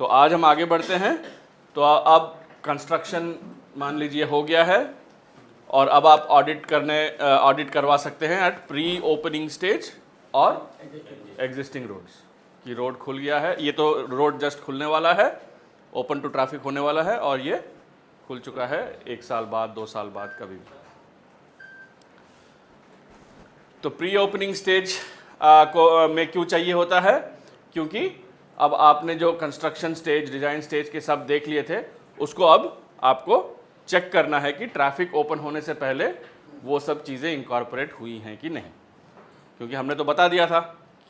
तो आज हम आगे बढ़ते हैं। तो अब कंस्ट्रक्शन मान लीजिए हो गया है और अब आप ऑडिट करवा सकते हैं एट प्री ओपनिंग स्टेज और एग्जिस्टिंग रोड्स कि रोड खुल गया है। ये तो रोड जस्ट खुलने वाला है, ओपन टू ट्रैफिक होने वाला है और ये खुल चुका है 1 साल बाद 2 साल बाद कभी भी। तो प्री ओपनिंग स्टेज में क्यों चाहिए होता है? क्योंकि अब आपने जो कंस्ट्रक्शन स्टेज, डिज़ाइन स्टेज के सब देख लिए थे, उसको अब आपको चेक करना है कि ट्रैफिक ओपन होने से पहले वो सब चीज़ें इनकॉर्पोरेट हुई हैं कि नहीं। क्योंकि हमने तो बता दिया था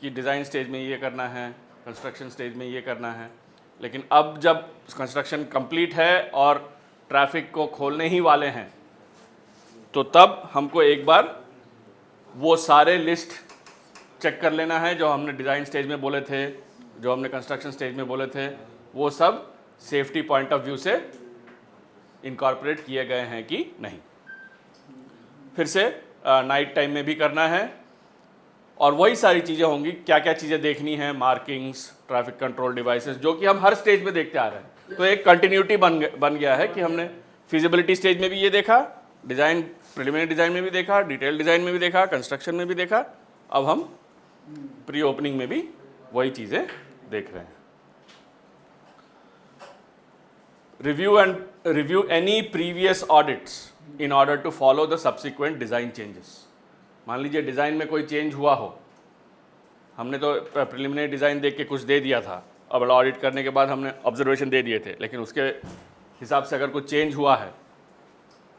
कि डिज़ाइन स्टेज में ये करना है, कंस्ट्रक्शन स्टेज में ये करना है, लेकिन अब जब कंस्ट्रक्शन कंप्लीट है और ट्रैफिक को खोलने ही वाले हैं, तो तब हमको एक बार वो सारे लिस्ट चेक कर लेना है जो हमने डिज़ाइन स्टेज में बोले थे, जो हमने कंस्ट्रक्शन स्टेज में बोले थे, वो सब सेफ्टी पॉइंट ऑफ व्यू से इनकॉर्पोरेट किए गए हैं कि नहीं। फिर से नाइट टाइम में भी करना है और वही सारी चीज़ें होंगी। क्या क्या चीज़ें देखनी है? मार्किंग्स, ट्रैफिक कंट्रोल डिवाइसेस, जो कि हम हर स्टेज में देखते आ रहे हैं। तो एक कंटिन्यूटी बन गया है कि हमने फिजिबिलिटी स्टेज में भी ये देखा, डिज़ाइन प्रिलिमिनरी डिज़ाइन में भी देखा, डिटेल डिज़ाइन में भी देखा, कंस्ट्रक्शन में भी देखा, अब हम प्री ओपनिंग में भी वही चीज़ें देख रहे हैं। Review any previous audits in order to follow the subsequent design changes. मान लीजिए डिज़ाइन में कोई चेंज हुआ हो, हमने तो प्रिलिमिनरी डिज़ाइन देख के कुछ दे दिया था, अब ऑडिट करने के बाद हमने ऑब्जर्वेशन दे दिए थे, लेकिन उसके हिसाब से अगर कुछ चेंज हुआ है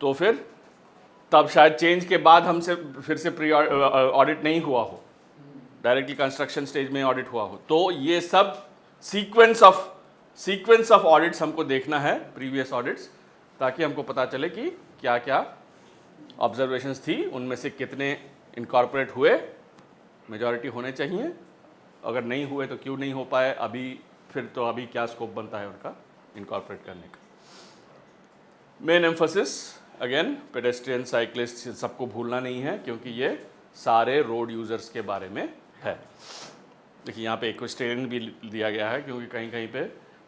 तो फिर तब शायद चेंज के बाद हमसे फिर से प्री ऑडिट नहीं हुआ हो, डायरेक्टली कंस्ट्रक्शन स्टेज में ऑडिट हुआ हो। तो ये सब सीक्वेंस ऑफ ऑडिट्स हमको देखना है, प्रीवियस ऑडिट्स, ताकि हमको पता चले कि क्या क्या ऑब्जर्वेशंस थी, उनमें से कितने इनकॉर्पोरेट हुए, मेजॉरिटी होने चाहिए, अगर नहीं हुए तो क्यों नहीं हो पाए, अभी क्या स्कोप बनता है उनका इनकॉर्पोरेट करने का। Main emphasis again pedestrian, cyclist, सबको भूलना नहीं है, क्योंकि ये सारे रोड यूज़र्स के बारे में है। देखिए यहाँ पे इक्वेस्टेरियन भी दिया गया है, क्योंकि कहीं कहीं पे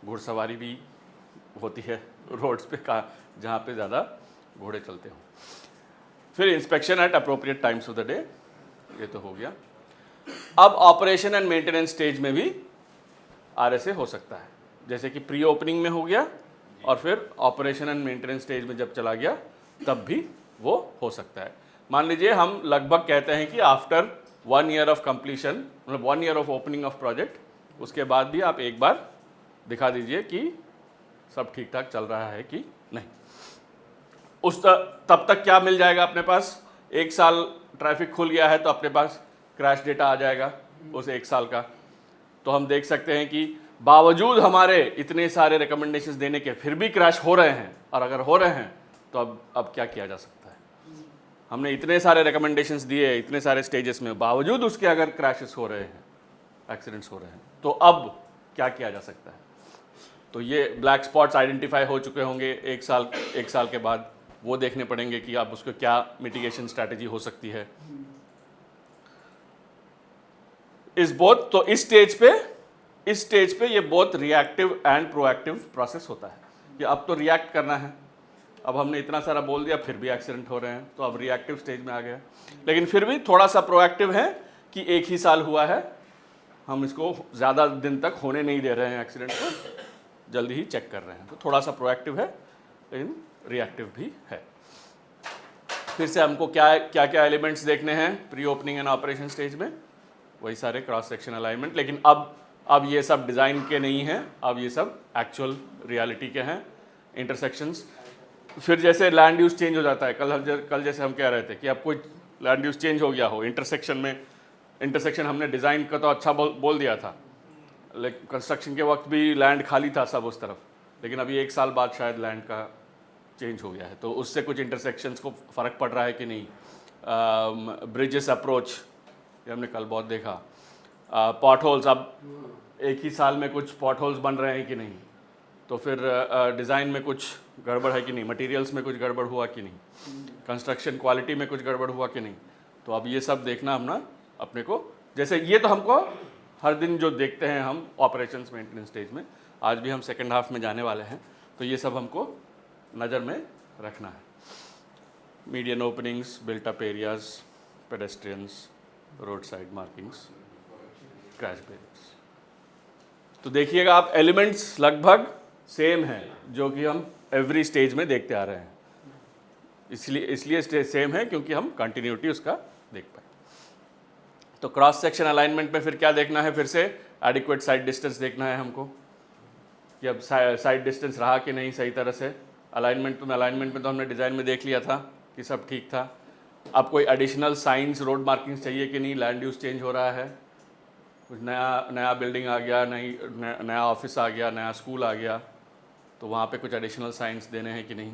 घुड़सवारी भी होती है रोड्स पे जहाँ पे ज़्यादा घोड़े चलते हों। फिर inspection eight appropriate times of the day, ये तो हो गया। अब ऑपरेशन एंड मेंटेनेंस स्टेज में भी RSA हो सकता है, जैसे कि प्री ओपनिंग में हो गया और फिर ऑपरेशन एंड मेंटेनेंस स्टेज में जब चला गया तब भी वो हो सकता है। मान लीजिए हम लगभग कहते हैं कि आफ्टर 1 ईयर ऑफ कंप्लीशन, मतलब 1 year of opening of project, उसके बाद भी आप एक बार दिखा दीजिए कि सब ठीक ठाक चल रहा है कि नहीं। तब तक क्या मिल जाएगा अपने पास? 1 साल ट्रैफिक खुल गया है तो अपने पास क्रैश डेटा आ जाएगा उस 1 साल का। तो हम देख सकते हैं कि बावजूद हमारे इतने सारे रिकमेंडेशंस देने के फिर भी क्रैश हो रहे हैं, और अगर हो रहे हैं तो अब क्या किया जा सकता है? हमने इतने सारे रिकमेंडेशंस दिए इतने सारे स्टेजेस में, बावजूद उसके अगर क्रैशेस हो रहे हैं, एक्सीडेंट्स हो रहे हैं, तो अब क्या किया जा सकता है? तो ये ब्लैक स्पॉट्स आइडेंटिफाई हो चुके होंगे 1 साल के बाद, वो देखने पड़ेंगे कि आप उसको क्या मिटिगेशन स्ट्रैटेजी हो सकती है। तो इस स्टेज पे ये बहुत रिएक्टिव एंड प्रोएक्टिव प्रोसेस होता है कि अब तो रिएक्ट करना है, अब हमने इतना सारा बोल दिया फिर भी एक्सीडेंट हो रहे हैं, तो अब रिएक्टिव स्टेज में आ गया। लेकिन फिर भी थोड़ा सा प्रोएक्टिव है कि 1 ही साल हुआ है, हम इसको ज़्यादा दिन तक होने नहीं दे रहे हैं, एक्सीडेंट को जल्दी ही चेक कर रहे हैं। तो थोड़ा सा प्रोएक्टिव है लेकिन रिएक्टिव भी है। फिर से हमको क्या एलिमेंट्स देखने हैं pre opening and operation stage में? वही सारे क्रॉस सेक्शन अलाइनमेंट, लेकिन अब ये सब डिज़ाइन के नहीं हैं, अब ये सब एक्चुअल रियलिटी के हैं। इंटरसेक्शंस, फिर जैसे लैंड यूज़ चेंज हो जाता है, कल जैसे हम कह रहे थे कि अब कोई लैंड यूज़ चेंज हो गया हो इंटरसेक्शन हमने डिज़ाइन का तो अच्छा बोल दिया था, लेकिन कंस्ट्रक्शन के वक्त भी लैंड खाली था सब उस तरफ, लेकिन अभी 1 साल बाद शायद लैंड का चेंज हो गया है, तो उससे कुछ इंटरसेक्शंस को फ़र्क पड़ रहा है कि नहीं। ब्रिजेस अप्रोच, ये हमने कल बहुत देखा। पॉट होल्स, अब 1 ही साल में कुछ पॉट होल्स बन रहे हैं कि नहीं, तो फिर डिज़ाइन में कुछ गड़बड़ है कि नहीं, मटेरियल्स में कुछ गड़बड़ हुआ कि नहीं, कंस्ट्रक्शन क्वालिटी में कुछ गड़बड़ हुआ कि नहीं। तो अब ये सब देखना अपने को, जैसे ये तो हमको हर दिन जो देखते हैं हम ऑपरेशंस मेंटेनेंस स्टेज में, आज भी हम सेकेंड हाफ में जाने वाले हैं, तो ये सब हमको नज़र में रखना है। Median openings, built up areas, pedestrians, road side markings, crash barriers. तो देखिएगा आप, एलिमेंट्स लगभग सेम हैं जो कि हम एवरी स्टेज में देखते आ रहे हैं। इसलिए सेम है क्योंकि हम कंटिन्यूटी उसका देख पाए। तो क्रॉस सेक्शन अलाइनमेंट में फिर क्या देखना है, फिर से एडिक्वेट साइड डिस्टेंस देखना है हमको कि अब साइड डिस्टेंस रहा कि नहीं सही तरह से। अलाइनमेंट में तो हमने डिज़ाइन में देख लिया था कि सब ठीक था। अब कोई एडिशनल साइंस, रोड मार्किंग्स चाहिए कि नहीं, लैंड यूज़ चेंज हो रहा है, कुछ नया बिल्डिंग आ गया, नया ऑफिस आ गया, नया स्कूल आ गया, तो वहाँ पे कुछ एडिशनल साइंस देने हैं कि नहीं।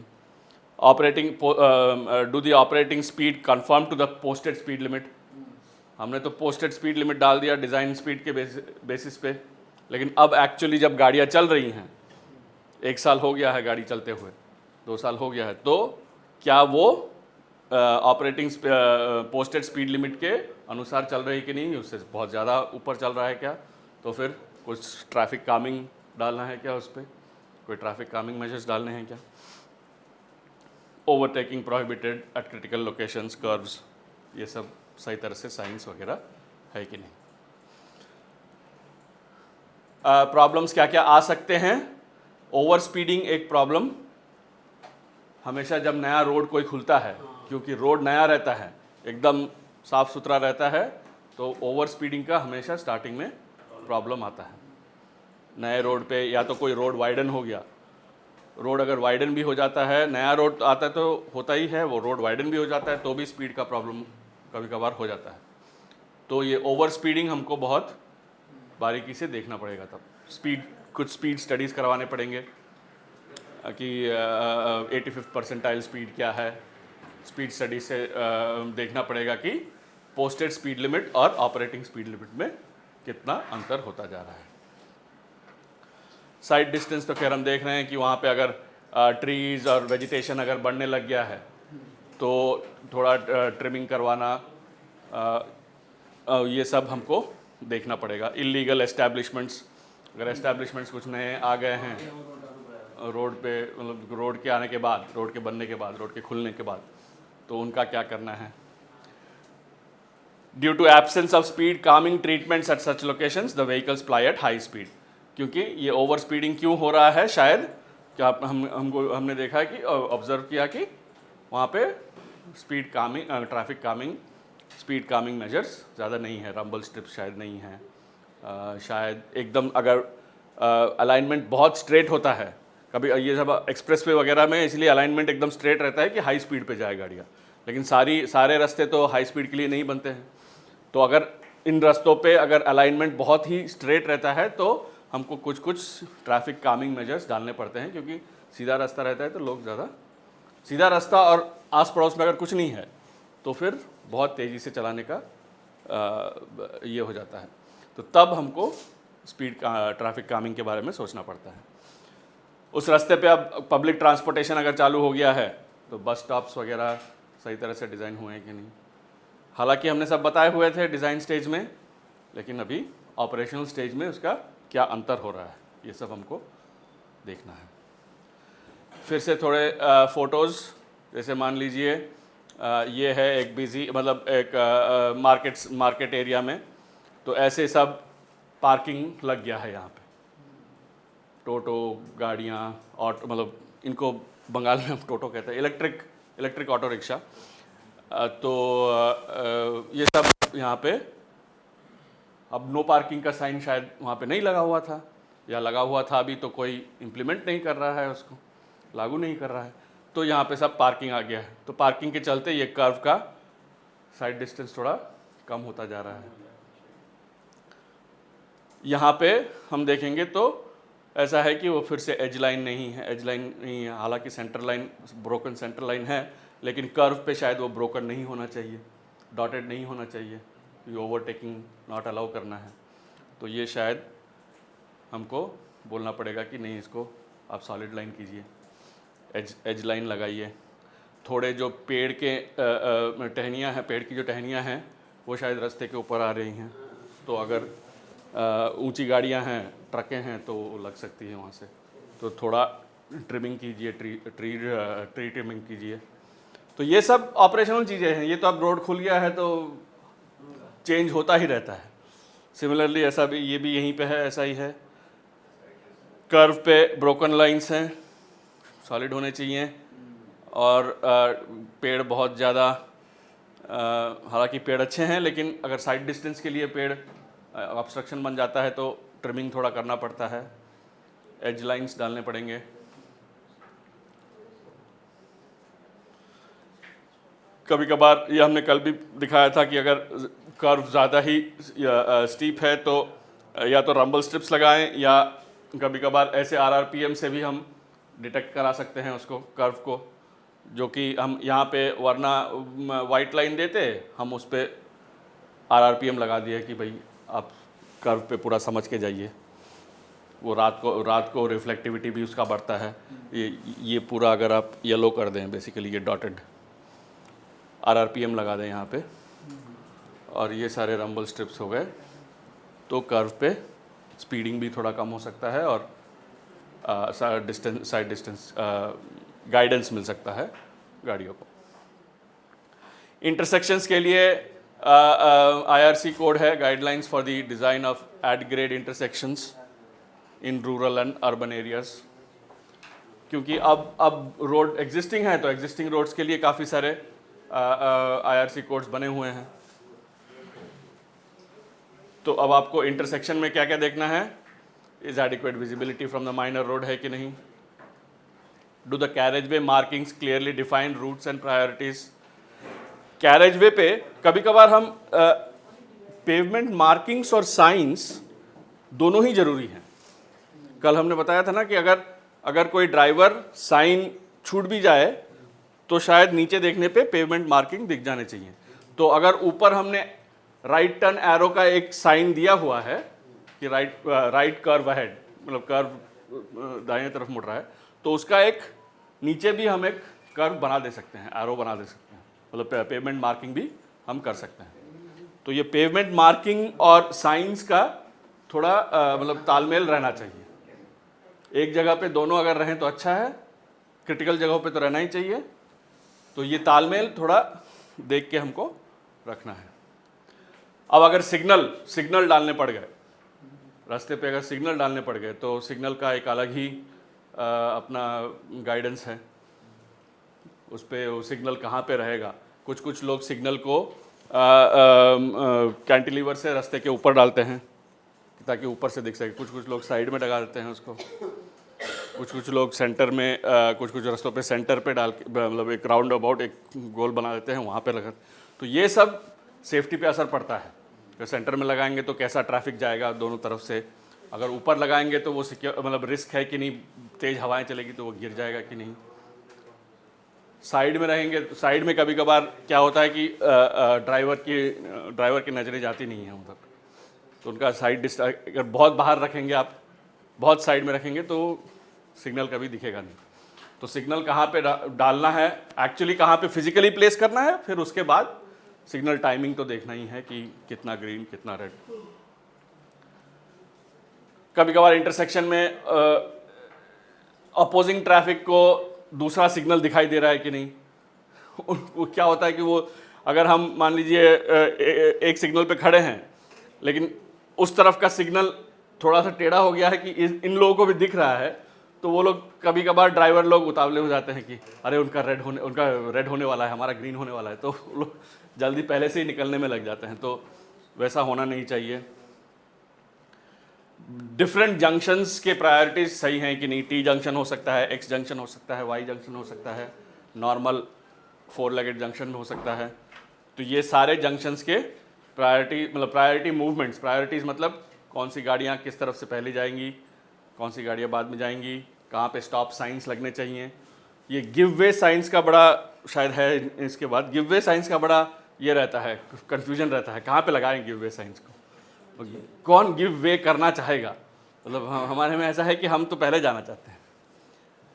Do the operating speed conform to the posted speed limit. हमने तो पोस्टेड स्पीड लिमिट डाल दिया डिज़ाइन स्पीड के बेसिस पे, लेकिन अब एक्चुअली जब गाड़ियाँ चल रही हैं, 1 साल हो गया है गाड़ी चलते हुए, 2 साल हो गया है, तो क्या वो ऑपरेटिंग पोस्टेड स्पीड लिमिट के अनुसार चल रही कि नहीं, उससे बहुत ज़्यादा ऊपर चल रहा है क्या, तो फिर कुछ ट्रैफिक कामिंग डालना है क्या, उस पर कोई ट्रैफिक कामिंग मेजर्स डालने हैं क्या। Overtaking prohibited eight critical locations, curves, ये सब सही तरह से साइंस वगैरह है कि नहीं। प्रॉब्लम्स क्या क्या आ सकते हैं। ओवर स्पीडिंग एक प्रॉब्लम हमेशा जब नया रोड कोई खुलता है, क्योंकि रोड नया रहता है, एकदम साफ सुथरा रहता है, तो ओवर स्पीडिंग का हमेशा स्टार्टिंग में प्रॉब्लम आता है। नए रोड पे या तो कोई रोड वाइडन हो गया, रोड अगर वाइडन भी हो जाता है, नया रोड आता है तो होता ही है, वो रोड वाइडन भी हो जाता है तो भी स्पीड का प्रॉब्लम कभी कभार हो जाता है। तो ये ओवर स्पीडिंग हमको बहुत बारीकी से देखना पड़ेगा। तब कुछ स्पीड स्टडीज़ करवाने पड़ेंगे कि 85th परसेंटाइल स्पीड क्या है। स्पीड स्टडी से देखना पड़ेगा कि पोस्टेड स्पीड लिमिट और ऑपरेटिंग स्पीड लिमिट में कितना अंतर होता जा रहा है। साइड डिस्टेंस तो खैर हम देख रहे हैं कि वहाँ पे अगर ट्रीज़ और वेजिटेशन अगर बढ़ने लग गया है तो थोड़ा ट्रिमिंग करवाना, ये सब हमको देखना पड़ेगा। इलीगल एस्टैब्लिशमेंट्स, अगर एस्टैब्लिशमेंट्स कुछ नए आ गए हैं रोड पे, मतलब रोड के आने के बाद, रोड के बनने के बाद, रोड के खुलने के बाद, तो उनका क्या करना है। Due to absence of speed calming treatments at such locations the vehicles ply at high speed. क्योंकि ये ओवर स्पीडिंग क्यों हो रहा है, शायद क्या हमने देखा है कि ऑब्जर्व किया कि वहाँ पे speed Kameng, traffic Kameng, speed Kameng measures ज़्यादा नहीं है, रंबल स्ट्रिप्स शायद नहीं है, शायद एकदम अगर अलाइनमेंट बहुत स्ट्रेट होता है, कभी ये सब एक्सप्रेसवे वगैरह में इसलिए अलाइनमेंट एकदम स्ट्रेट रहता है कि हाई स्पीड पे जाए गाड़ियाँ, लेकिन सारे रास्ते तो हाई स्पीड के लिए नहीं बनते हैं। तो अगर इन रास्तों पे अगर अलाइनमेंट बहुत ही स्ट्रेट रहता है तो हमको कुछ ट्रैफिक कामिंग मेजर्स डालने पड़ते हैं, क्योंकि सीधा रास्ता रहता है तो लोग ज़्यादा, सीधा रास्ता और आस पड़ोस में अगर कुछ नहीं है तो फिर बहुत तेज़ी से चलाने का ये हो जाता है। तो तब हमको स्पीड ट्रैफिक कामिंग के बारे में सोचना पड़ता है। उस रास्ते पे अब पब्लिक ट्रांसपोर्टेशन अगर चालू हो गया है तो बस स्टॉप्स वगैरह सही तरह से डिज़ाइन हुए हैं कि नहीं। हालांकि हमने सब बताए हुए थे डिज़ाइन स्टेज में, लेकिन अभी ऑपरेशनल स्टेज में उसका क्या अंतर हो रहा है, ये सब हमको देखना है। फिर से थोड़े फ़ोटोज़, जैसे मान लीजिए ये है एक बिज़ी, मतलब एक मार्केट एरिया में, तो ऐसे सब पार्किंग लग गया है यहाँ पे, टोटो गाड़ियाँ, ऑटो, मतलब इनको बंगाल में हम टोटो कहते हैं, इलेक्ट्रिक ऑटो रिक्शा, तो ये सब यहाँ पे। अब नो पार्किंग का साइन शायद वहाँ पे नहीं लगा हुआ था, या लगा हुआ था अभी तो कोई इम्प्लीमेंट नहीं कर रहा है, उसको लागू नहीं कर रहा है, तो यहाँ पे सब पार्किंग आ गया है। तो पार्किंग के चलते ये कर्व का साइड डिस्टेंस थोड़ा कम होता जा रहा है। यहाँ पे हम देखेंगे तो ऐसा है कि वो फिर से एज लाइन नहीं है, हालांकि centre line, broken centre line है, लेकिन कर्व पे शायद वो ब्रोकन नहीं होना चाहिए, डॉटेड नहीं होना चाहिए, ये ओवरटेकिंग नॉट अलाउ करना है। तो ये शायद हमको बोलना पड़ेगा कि नहीं, इसको आप सॉलिड लाइन कीजिए, एज लाइन लगाइए। थोड़े जो पेड़ के टहनियाँ हैं, पेड़ की जो टहनियाँ हैं वो शायद रास्ते के ऊपर आ रही हैं, तो अगर ऊंची गाड़ियां हैं, ट्रकें हैं, तो लग सकती है वहाँ से। तो थोड़ा ट्रिमिंग कीजिए, ट्री ट्रिमिंग कीजिए। तो ये सब ऑपरेशनल चीज़ें हैं। ये तो अब रोड खुल गया है तो चेंज होता ही रहता है। सिमिलरली ऐसा भी, ये भी यहीं पे है, ऐसा ही है। कर्व पे ब्रोकन लाइंस हैं, सॉलिड होने चाहिए। और पेड़ बहुत ज़्यादा, हालांकि पेड़ अच्छे हैं, लेकिन अगर साइड डिस्टेंस के लिए पेड़ ऑब्स्ट्रक्शन बन जाता है तो ट्रिमिंग थोड़ा करना पड़ता है, एज लाइंस डालने पड़ेंगे। कभी कभार ये हमने कल भी दिखाया था कि अगर कर्व ज़्यादा ही स्टीप है तो या तो रंबल स्ट्रिप्स लगाएं, या कभी कभार ऐसे RRPM से भी हम डिटेक्ट करा सकते हैं उसको, कर्व को, जो कि हम यहाँ पे वरना वाइट लाइन देते, हम उस पर RRPM लगा दिए कि भाई आप कर्व पे पूरा समझ के जाइए। वो रात को रिफ्लेक्टिविटी भी उसका बढ़ता है। ये पूरा अगर आप येलो कर दें, बेसिकली ये डॉटेड RRPM लगा दें यहाँ पे, और ये सारे रंबल स्ट्रिप्स हो गए, तो कर्व पे स्पीडिंग भी थोड़ा कम हो सकता है और साइड डिस्टेंस गाइडेंस मिल सकता है गाड़ियों को। इंटरसेक्शंस के लिए IRC कोड है, guidelines for the design of at grade intersections in rural and urban areas. क्योंकि अब रोड एग्जिस्टिंग है, तो एग्जिस्टिंग रोड्स के लिए काफ़ी सारे IRC कोड्स बने हुए हैं। तो अब आपको इंटरसेक्शन में क्या क्या देखना है? Is adequate visibility from the minor road है कि नहीं? Do the carriage way markings clearly define routes and priorities? Carriage way पे कभी कभार हम पेवमेंट मार्किंग्स और साइंस दोनों ही जरूरी हैं। कल हमने बताया था ना कि अगर कोई ड्राइवर साइन छूट भी जाए तो शायद नीचे देखने पे पेवमेंट मार्किंग दिख जाने चाहिए। तो अगर ऊपर हमने राइट टर्न एरो का एक साइन दिया हुआ है कि राइट कर्व अहेड, मतलब कर्व दाहिने तरफ मुड़ रहा है, तो उसका एक नीचे भी हम एक कर्व बना दे सकते हैं, एरो बना दे सकते हैं, मतलब पेवमेंट मार्किंग भी हम कर सकते हैं। तो ये पेवमेंट मार्किंग और साइंस का थोड़ा मतलब तालमेल रहना चाहिए। एक जगह पे दोनों अगर रहें तो अच्छा है, क्रिटिकल जगहों पे तो रहना ही चाहिए। तो ये तालमेल थोड़ा देख के हमको रखना है। अब अगर सिग्नल डालने पड़ गए रास्ते पे, अगर सिग्नल डालने पड़ गए तो सिग्नल का एक अलग ही अपना गाइडेंस है। उस पर वो सिग्नल कहाँ पे रहेगा। कुछ लोग सिग्नल को कैंटिलीवर से रास्ते के ऊपर डालते हैं ताकि ऊपर से दिख सके। कुछ लोग साइड में लगा देते हैं उसको। कुछ लोग सेंटर में, कुछ रास्तों पे सेंटर पे डाल के, मतलब एक राउंड अबाउट एक गोल बना देते हैं, वहाँ पे लगा। तो ये सब सेफ्टी पे असर पड़ता है। अगर सेंटर में लगाएंगे तो कैसा ट्रैफिक जाएगा दोनों तरफ से, अगर ऊपर लगाएंगे तो वो सिक्योर, मतलब रिस्क है कि नहीं, तेज़ हवाएं चलेगी तो वो गिर जाएगा कि नहीं। साइड में रहेंगे तो साइड में कभी कभार क्या होता है कि ड्राइवर की नज़रें जाती नहीं हैं उधर, तो उनका साइड अगर बहुत बाहर रखेंगे आप, बहुत साइड में रखेंगे तो सिग्नल कभी दिखेगा नहीं। तो सिग्नल कहाँ पे डालना है, एक्चुअली कहाँ पे फिजिकली प्लेस करना है, फिर उसके बाद सिग्नल टाइमिंग तो देखना ही है कि कितना ग्रीन कितना रेड। कभी कभार इंटरसेक्शन में अपोजिंग ट्रैफिक को दूसरा सिग्नल दिखाई दे रहा है कि नहीं। वो क्या होता है कि वो, अगर हम मान लीजिए एक सिग्नल पे खड़े हैं लेकिन उस तरफ का सिग्नल थोड़ा सा टेढ़ा हो गया है कि इन लोगों को भी दिख रहा है, तो वो लोग कभी कभार ड्राइवर लोग उतावले हो जाते हैं कि अरे उनका रेड होने वाला है, हमारा ग्रीन होने वाला है, तो लोग जल्दी पहले से ही निकलने में लग जाते हैं। तो वैसा होना नहीं चाहिए। डिफरेंट जंक्शंस के प्रायोरिटीज सही हैं कि नहीं। टी जंक्शन हो सकता है, एक्स जंक्शन हो सकता है, वाई जंक्शन हो सकता है, नॉर्मल 4 लेगेड जंक्शन हो सकता है। तो ये सारे जंक्शंस के प्रायोरिटी मूवमेंट्स, प्रायोरिटीज़ मतलब कौन सी गाड़ियाँ किस तरफ से पहले जाएंगी, कौन सी गाड़ियाँ बाद में जाएंगी, कहाँ पे स्टॉप साइंस लगने चाहिए। ये गिव वे साइंस का बड़ा शायद है, इसके बाद गिव वे साइंस का बड़ा ये रहता है, कन्फ्यूजन रहता है, कहाँ पे लगाएं गिव वे साइंस को, कौन गिव वे करना चाहेगा। मतलब हमारे में ऐसा है कि हम तो पहले जाना चाहते हैं,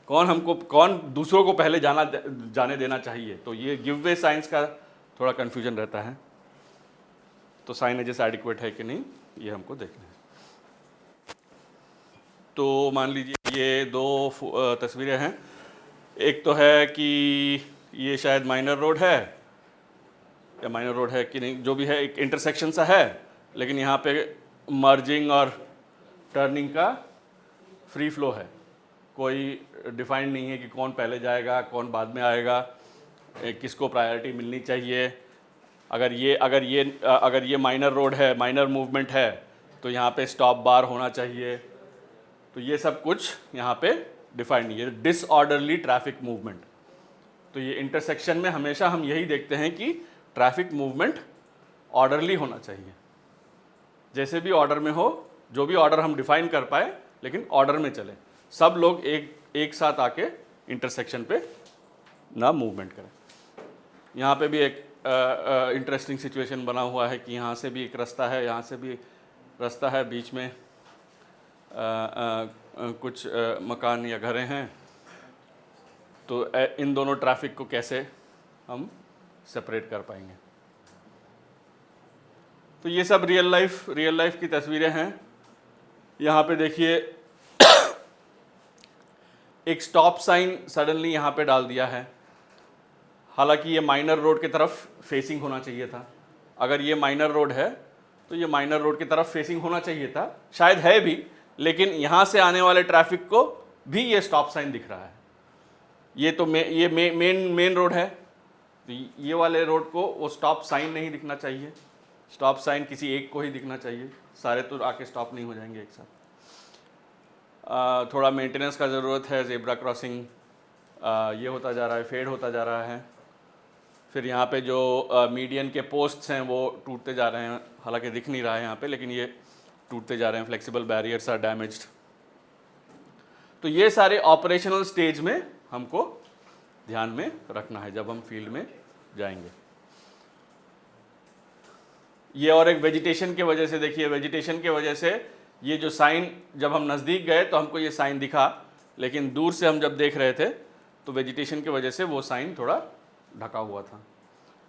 कौन दूसरों को पहले जाने देना चाहिए। तो ये गिव वे साइंस का थोड़ा कन्फ्यूजन रहता है। तो साइनेजेस एडिक्वेट है कि नहीं, ये हमको देखना है। तो मान लीजिए ये दो तस्वीरें हैं। एक तो है कि ये शायद माइनर रोड है, या माइनर रोड है कि नहीं, जो भी है, एक इंटरसेक्शन सा है, लेकिन यहाँ पे मर्जिंग और टर्निंग का फ्री फ्लो है, कोई डिफाइंड नहीं है कि कौन पहले जाएगा कौन बाद में आएगा, किसको प्रायोरिटी मिलनी चाहिए। अगर ये माइनर रोड है, माइनर मूवमेंट है, तो यहाँ पे स्टॉप बार होना चाहिए। तो ये सब कुछ यहाँ पे डिफाइंड नहीं है, डिसऑर्डरली ट्रैफिक मूवमेंट। तो ये इंटरसेक्शन में हमेशा हम यही देखते हैं कि ट्रैफिक मूवमेंट ऑर्डरली होना चाहिए, जैसे भी ऑर्डर में हो, जो भी ऑर्डर हम डिफाइन कर पाए, लेकिन ऑर्डर में चले, सब लोग एक साथ आके इंटरसेक्शन पे ना मूवमेंट करें। यहाँ पे भी एक इंटरेस्टिंग सिचुएशन बना हुआ है कि यहाँ से भी एक रास्ता है, यहाँ से भी रास्ता है, बीच में कुछ मकान या घरें हैं। तो इन दोनों ट्रैफिक को कैसे हम सेपरेट कर पाएंगे। तो ये सब रियल लाइफ की तस्वीरें हैं। यहाँ पे देखिए एक स्टॉप साइन सडनली यहाँ पे डाल दिया है, हालांकि ये माइनर रोड की तरफ फेसिंग होना चाहिए था। अगर ये माइनर रोड है तो ये माइनर रोड की तरफ फेसिंग होना चाहिए था, शायद है भी, लेकिन यहाँ से आने वाले ट्रैफिक को भी ये स्टॉप साइन दिख रहा है। ये तो मेन रोड है, तो ये वाले रोड को वो स्टॉप साइन नहीं दिखना चाहिए, स्टॉप साइन किसी एक को ही दिखना चाहिए, सारे तो आके स्टॉप नहीं हो जाएंगे एक साथ। थोड़ा मेंटेनेंस का ज़रूरत है, ज़ेब्रा क्रॉसिंग ये होता जा रहा है, फेड होता जा रहा है। फिर यहाँ पे जो मीडियन के पोस्ट्स हैं वो टूटते जा रहे हैं, हालांकि दिख नहीं रहा है यहाँ पे, लेकिन ये टूटते जा रहे हैं, फ्लेक्सिबल बैरियर्स आर डैमेज्ड। तो ये सारे ऑपरेशनल स्टेज में हमको ध्यान में रखना है जब हम फील्ड में जाएंगे। ये और एक वेजिटेशन के वजह से, देखिए वेजिटेशन के वजह से ये जो साइन, जब हम नज़दीक गए तो हमको ये साइन दिखा, लेकिन दूर से हम जब देख रहे थे तो वेजिटेशन की वजह से वो साइन थोड़ा ढका हुआ था।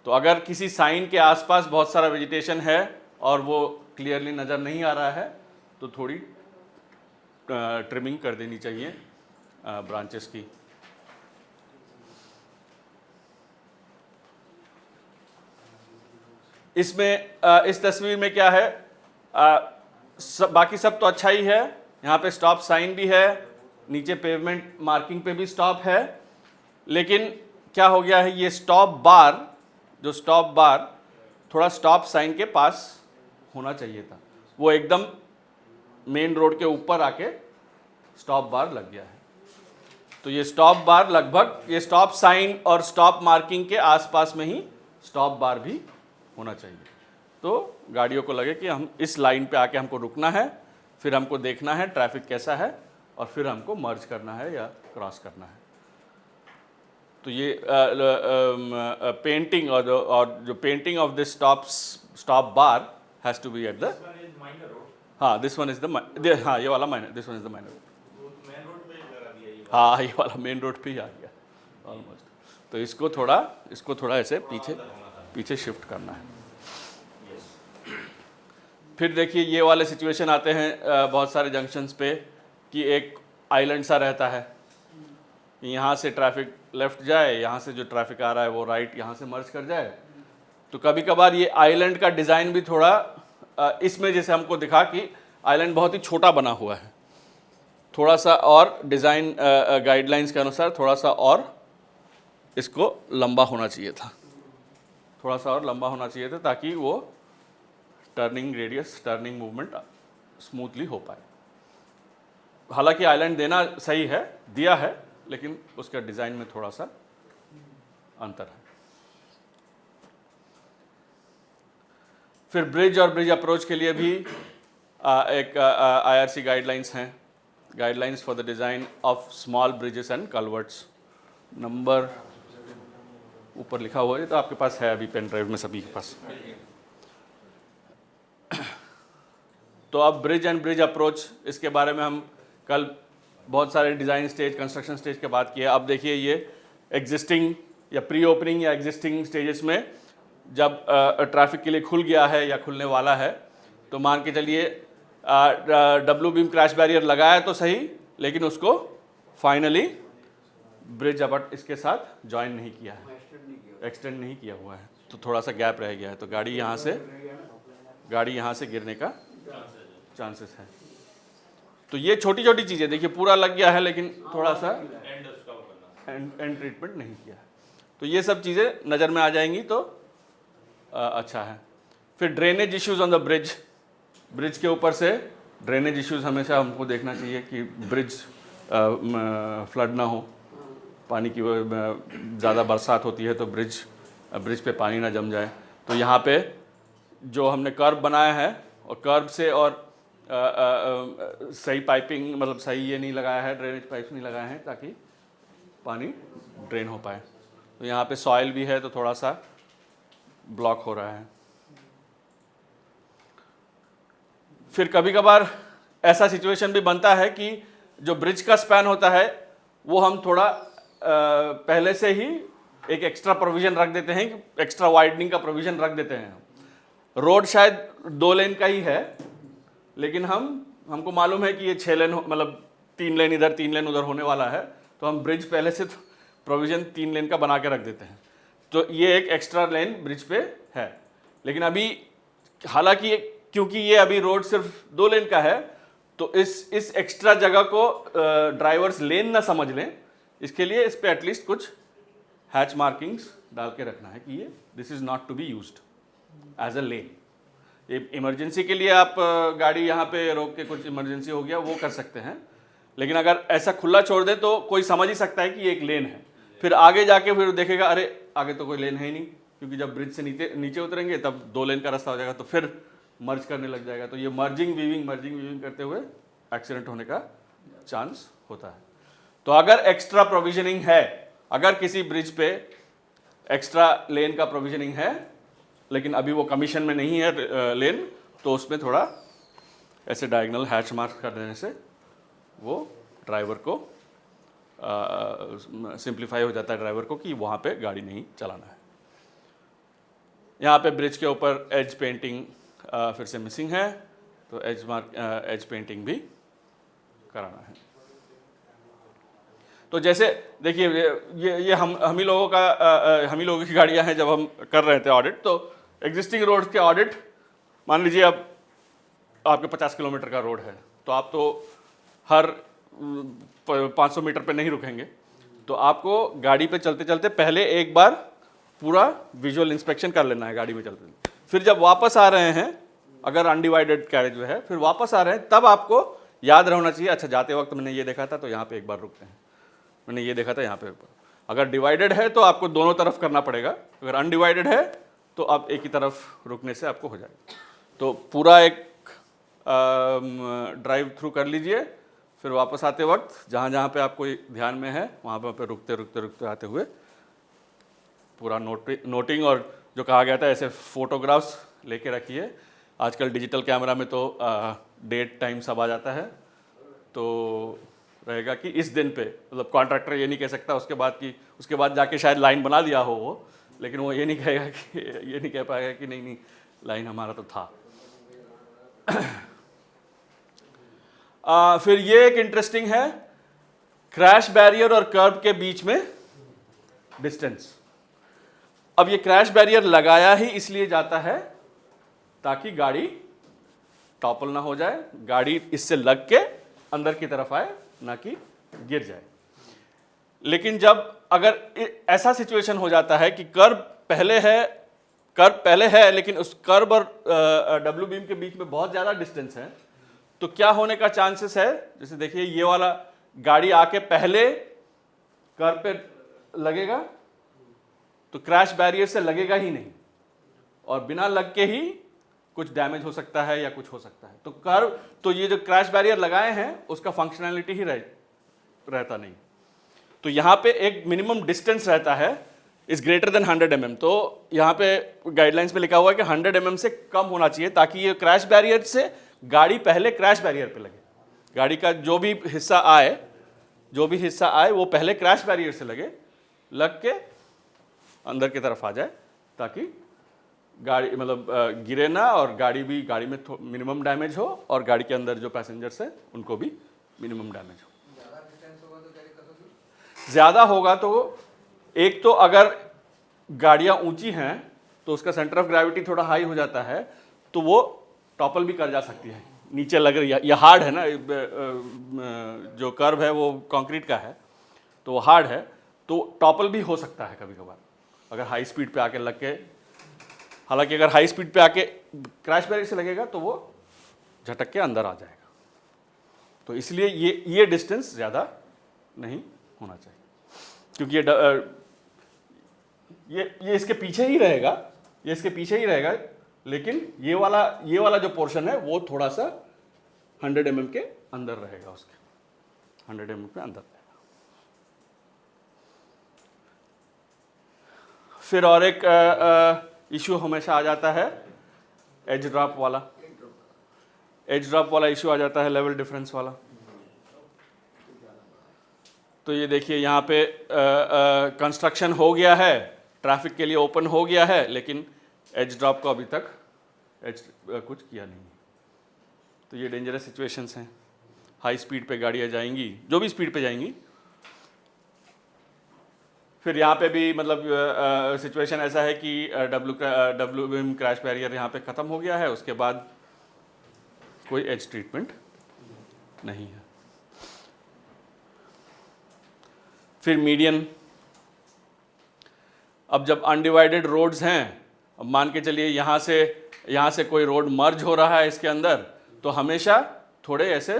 तो अगर किसी साइन के आसपास बहुत सारा वेजिटेशन है और वो क्लियरली नज़र नहीं आ रहा है तो थोड़ी ट्रिमिंग कर देनी चाहिए ब्रांचेस की। इसमें इस तस्वीर में क्या है, बाकी सब तो अच्छा ही है, यहाँ पे स्टॉप साइन भी है, नीचे पेवमेंट मार्किंग पे भी स्टॉप है, लेकिन क्या हो गया है, ये स्टॉप बार थोड़ा स्टॉप साइन के पास होना चाहिए था, वो एकदम मेन रोड के ऊपर आके स्टॉप बार लग गया है। तो ये स्टॉप बार लगभग, ये स्टॉप साइन और स्टॉप मार्किंग के आसपास में ही स्टॉप बार भी होना चाहिए। तो गाड़ियों को लगे कि हम इस लाइन पे आके हमको रुकना है, फिर हमको देखना है ट्रैफिक कैसा है, और फिर हमको मर्ज करना है या क्रॉस करना है। तो ये पेंटिंग और जो painting of this stop bar has to be at the, हाँ दिस वन इज द, हाँ ये वाला minor, this one is the minor road, हाँ ये वाला मेन रोड पे ही आ गया ऑलमोस्ट। तो इसको थोड़ा ऐसे पीछे शिफ्ट करना है। फिर देखिए ये वाले सिचुएशन आते हैं बहुत सारे जंक्शंस पे कि एक आइलैंड सा रहता है, यहाँ से ट्रैफिक लेफ़्ट जाए, यहाँ से जो ट्रैफिक आ रहा है वो राइट यहाँ से मर्ज कर जाए। तो कभी कभार ये आइलैंड का डिज़ाइन भी थोड़ा इसमें जैसे हमको दिखा कि आइलैंड बहुत ही छोटा बना हुआ है, थोड़ा सा और डिज़ाइन गाइडलाइंस के अनुसार थोड़ा सा और इसको लंबा होना चाहिए था, थोड़ा सा और लंबा होना चाहिए था, ताकि वो turning radius, turning movement smoothly हो पाए। हालांकि आइलैंड देना सही है, दिया है, लेकिन उसका डिज़ाइन में थोड़ा सा अंतर है। फिर ब्रिज और ब्रिज अप्रोच के लिए भी एक IRC गाइडलाइंस हैं, guidelines for the design of small bridges and culverts. Number ऊपर लिखा हुआ है, तो आपके पास है अभी पेन ड्राइव में सभी के पास। तो अब ब्रिज एंड ब्रिज अप्रोच, इसके बारे में हम कल बहुत सारे डिज़ाइन स्टेज, कंस्ट्रक्शन स्टेज के बात किए। अब देखिए ये एग्जिस्टिंग या प्री ओपनिंग या एग्जिस्टिंग स्टेजेस में जब ट्रैफिक के लिए खुल गया है या खुलने वाला है, तो मान के चलिए डब्ल्यू बीम क्रैश बैरियर लगाया तो सही, लेकिन उसको फाइनली ब्रिज अब इसके साथ ज्वाइन नहीं किया है, एक्सटेंड नहीं किया हुआ है, तो थोड़ा सा गैप रह गया है, तो गाड़ी यहाँ से गिरने का चांसेस है। तो ये छोटी छोटी चीज़ें, देखिए पूरा लग गया है लेकिन थोड़ा सा एंड ट्रीटमेंट नहीं किया है, तो ये सब चीज़ें नज़र में आ जाएंगी तो अच्छा है। फिर drainage issues on the bridge के ऊपर से ड्रेनेज इश्यूज हमेशा हमको देखना चाहिए कि ब्रिज फ्लड ना हो, पानी की ज़्यादा बरसात होती है तो ब्रिज पे पानी ना जम जाए। तो यहाँ पे जो हमने कर्व बनाया है और कर्व से और सही पाइपिंग, मतलब सही ये नहीं लगाया है, ड्रेनेज पाइप नहीं लगाए हैं ताकि पानी ड्रेन हो पाए। तो यहाँ पे सॉइल भी है तो थोड़ा सा ब्लॉक हो रहा है। फिर कभी कभार ऐसा सिचुएशन भी बनता है कि जो ब्रिज का स्पैन होता है वो हम थोड़ा पहले से ही एक एक्स्ट्रा प्रोविज़न रख देते हैं, एक्स्ट्रा वाइडनिंग का प्रोविज़न रख देते हैं। रोड शायद 2 लेन का ही है, लेकिन हमको मालूम है कि ये 6 लेन मतलब 3 लेन इधर 3 लेन उधर होने वाला है, तो हम ब्रिज पहले से प्रोविज़न 3 लेन का बना के रख देते हैं। तो ये एक एक्स्ट्रा लेन ब्रिज पे है, लेकिन अभी हालांकि क्योंकि ये अभी रोड सिर्फ 2 लेन का है, तो इस एक्स्ट्रा जगह को ड्राइवर्स लेन ना समझ लें, इसके लिए इस पे एटलीस्ट कुछ हैच मार्किंग्स डाल के रखना है कि ये this is not to be used as a lane. Emergency के लिए आप गाड़ी यहाँ पे रोक के, कुछ इमरजेंसी हो गया वो कर सकते हैं, लेकिन अगर ऐसा खुला छोड़ दे तो कोई समझ ही सकता है कि ये एक लेन है। फिर आगे जाके फिर देखेगा अरे आगे तो कोई लेन है ही नहीं, क्योंकि जब ब्रिज से नीचे उतरेंगे तब 2 लेन का रास्ता हो जाएगा, तो फिर मर्ज करने लग जाएगा। तो ये मर्जिंग वीविंग करते हुए एक्सीडेंट होने का चांस होता है। तो अगर एक्स्ट्रा प्रोविजनिंग है, अगर किसी ब्रिज पे एक्स्ट्रा लेन का प्रोविजनिंग है लेकिन अभी वो कमीशन में नहीं है लेन, तो उसमें थोड़ा ऐसे डायगोनल हैच मार्क कर देने से वो ड्राइवर को सिंप्लीफाई हो जाता है ड्राइवर को कि वहाँ पे गाड़ी नहीं चलाना है। यहाँ पे ब्रिज के ऊपर एज पेंटिंग फिर से मिसिंग है, तो एज पेंटिंग भी कराना है। तो जैसे देखिए ये हम ही लोगों की गाड़ियाँ हैं। जब हम कर रहे थे ऑडिट, तो एग्जिस्टिंग रोड के ऑडिट, मान लीजिए अब आपके 50 किलोमीटर का रोड है, तो आप तो हर 500 मीटर पे नहीं रुकेंगे, तो आपको गाड़ी पे चलते चलते पहले एक बार पूरा विजुअल इंस्पेक्शन कर लेना है गाड़ी में चलते। फिर जब वापस आ रहे हैं, अगर अनडिवाइडेड कैरेज वे है, फिर वापस आ रहे हैं, तब आपको याद रहना चाहिए अच्छा जाते वक्त मैंने ये देखा था तो यहाँ पे एक बार रुकते हैं, मैंने ये देखा था यहाँ पे। अगर डिवाइडेड है तो आपको दोनों तरफ करना पड़ेगा, अगर अनडिवाइडेड है तो आप एक ही तरफ रुकने से आपको हो जाएगा। तो पूरा एक ड्राइव थ्रू कर लीजिए, फिर वापस आते वक्त जहाँ जहाँ पे आपको ध्यान में है वहाँ पे रुकते आते हुए पूरा नोटिंग, और जो कहा गया था ऐसे फोटोग्राफ्स लेके रखिए। आजकल डिजिटल कैमरा में तो डेट टाइम सब आ जाता है, तो रहेगा कि इस दिन पे, मतलब कॉन्ट्रैक्टर ये नहीं कह सकता उसके बाद जाके शायद लाइन बना दिया हो वो, लेकिन वो ये नहीं कह पाएगा कि नहीं लाइन हमारा तो था। फिर ये एक इंटरेस्टिंग है, क्रैश बैरियर और कर्ब के बीच में डिस्टेंस। अब ये क्रैश बैरियर लगाया ही इसलिए जाता है ताकि गाड़ी टॉपल ना हो जाए, गाड़ी इससे लग के अंदर की तरफ आए, ना कि गिर जाए। लेकिन जब अगर ऐसा सिचुएशन हो जाता है कि कर्ब पहले है लेकिन उस कर्ब और डब्ल्यू बीम के बीच में बहुत ज़्यादा डिस्टेंस है, तो क्या होने का चांसेस है, जैसे देखिए ये वाला गाड़ी आके पहले कर्ब पे लगेगा तो क्रैश बैरियर से लगेगा ही नहीं, और बिना लग के ही कुछ डैमेज हो सकता है या कुछ हो सकता है। तो ये जो क्रैश बैरियर लगाए हैं उसका फंक्शनैलिटी ही रहता नहीं। तो यहाँ पे एक मिनिमम डिस्टेंस रहता है, इज ग्रेटर देन 100 mm। तो यहाँ पे गाइडलाइंस में लिखा हुआ है कि 100 mm से कम होना चाहिए, ताकि ये क्रैश बैरियर से गाड़ी पहले क्रैश बैरियर पे लगे। गाड़ी का जो भी हिस्सा आए वो पहले क्रैश बैरियर से लग के अंदर की तरफ आ जाए, ताकि गाड़ी मतलब गिरे ना, और गाड़ी में मिनिमम डैमेज हो, और गाड़ी के अंदर जो पैसेंजर्स हैं उनको भी मिनिमम डैमेज हो। ज़्यादा होगा तो एक तो अगर गाड़ियाँ ऊंची हैं तो उसका सेंटर ऑफ ग्रेविटी थोड़ा हाई हो जाता है, तो वो टॉपल भी कर जा सकती है, नीचे लग रही है, ये हार्ड है ना, जो कर्व है वो कंक्रीट का है तो वो हार्ड है, तो टॉपल भी हो सकता है कभी कभार अगर हाई स्पीड पे आके लग के। हालांकि अगर हाई स्पीड पे आके क्रैश बैरियर से लगेगा तो वो झटक के अंदर आ जाएगा, तो इसलिए ये डिस्टेंस ज़्यादा नहीं होना चाहिए, क्योंकि ये इसके पीछे ही रहेगा, ये इसके पीछे ही रहेगा, लेकिन ये वाला जो पोर्शन है वो थोड़ा सा 100 mm के अंदर रहेगा, उसके 100 mm के अंदर रहेगा। फिर और एक इशू हमेशा आ जाता है एज ड्रॉप वाला, इशू आ जाता है, लेवल डिफरेंस वाला। तो ये देखिए यहाँ पे कंस्ट्रक्शन हो गया है, ट्रैफिक के लिए ओपन हो गया है, लेकिन एज ड्रॉप को अभी तक कुछ किया नहीं है। तो ये डेंजरस सिचुएशंस हैं, हाई स्पीड पे गाड़ियाँ जाएंगी, जो भी स्पीड पे जाएंगी। फिर यहाँ पे भी मतलब सिचुएशन ऐसा है कि WBM क्रैश बैरियर यहाँ पे ख़त्म हो गया है, उसके बाद कोई एज ट्रीटमेंट नहीं है। फिर मीडियन, अब जब अनडिवाइडेड रोड्स हैं, अब मान के चलिए यहाँ से कोई रोड मर्ज हो रहा है इसके अंदर, तो हमेशा थोड़े ऐसे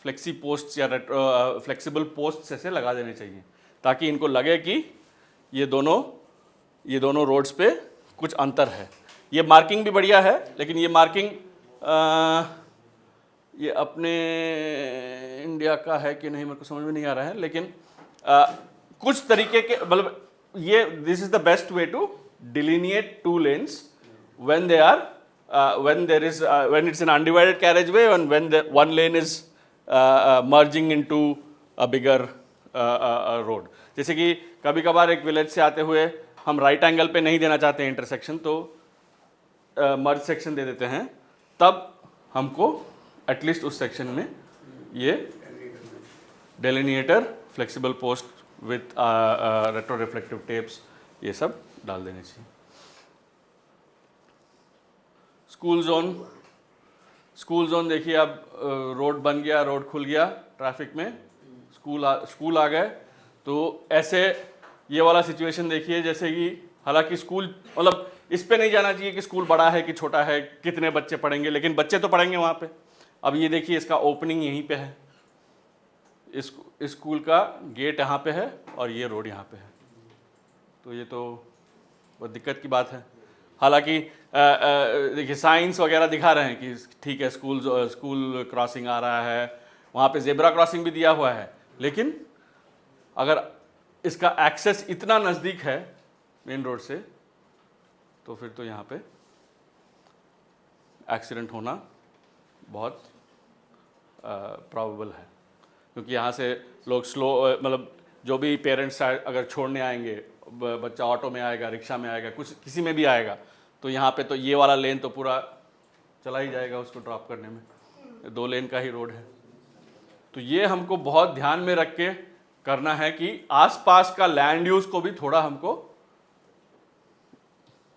फ्लेक्सी पोस्ट्स या फ्लेक्सिबल पोस्ट्स ऐसे लगा देने चाहिए, ताकि इनको लगे कि ये दोनों रोड्स पे कुछ अंतर है। ये मार्किंग भी बढ़िया है, लेकिन ये मार्किंग ये अपने इंडिया का है कि नहीं मेरे को समझ में नहीं आ रहा है, लेकिन कुछ तरीके के मतलब ये this is the best way to delineate two lanes when it's an undivided carriageway and when the one lane is merging into a bigger road। जैसे कि कभी कभार एक विलेज से आते हुए हम राइट एंगल पे नहीं देना चाहते हैं इंटरसेक्शन, तो मर्ज सेक्शन दे देते हैं, तब हमको एटलीस्ट उस सेक्शन में ये delineator, flexible post with retro reflective tapes, ये सब डाल देने चाहिए। स्कूल जोन देखिए, अब रोड बन गया, रोड खुल गया, ट्रैफिक में स्कूल आ गए, तो ऐसे ये वाला सिचुएशन देखिए, जैसे कि हालांकि स्कूल मतलब इस पे नहीं जाना चाहिए कि स्कूल बड़ा है कि छोटा है, कितने बच्चे पढ़ेंगे, लेकिन बच्चे तो पढ़ेंगे वहाँ पे। अब ये देखिए इसका ओपनिंग यहीं पे है, इस स्कूल का गेट यहाँ पे है और ये रोड यहाँ पे है, तो ये तो बहुत दिक्कत की बात है। हालांकि देखिए साइंस वगैरह दिखा रहे हैं कि ठीक है स्कूल क्रॉसिंग आ रहा है, वहाँ पे जेब्रा क्रॉसिंग भी दिया हुआ है, लेकिन अगर इसका एक्सेस इतना नज़दीक है मेन रोड से, तो फिर तो यहाँ पे एक्सीडेंट होना बहुत प्रॉबेबल है, क्योंकि यहाँ से लोग स्लो मतलब जो भी पेरेंट्स अगर छोड़ने आएंगे, बच्चा ऑटो में आएगा, रिक्शा में आएगा, कुछ किसी में भी आएगा, तो यहाँ पे तो ये वाला लेन तो पूरा चला ही जाएगा उसको ड्रॉप करने में, 2 लेन का ही रोड है। तो ये हमको बहुत ध्यान में रख के करना है कि आसपास का लैंड यूज को भी थोड़ा हमको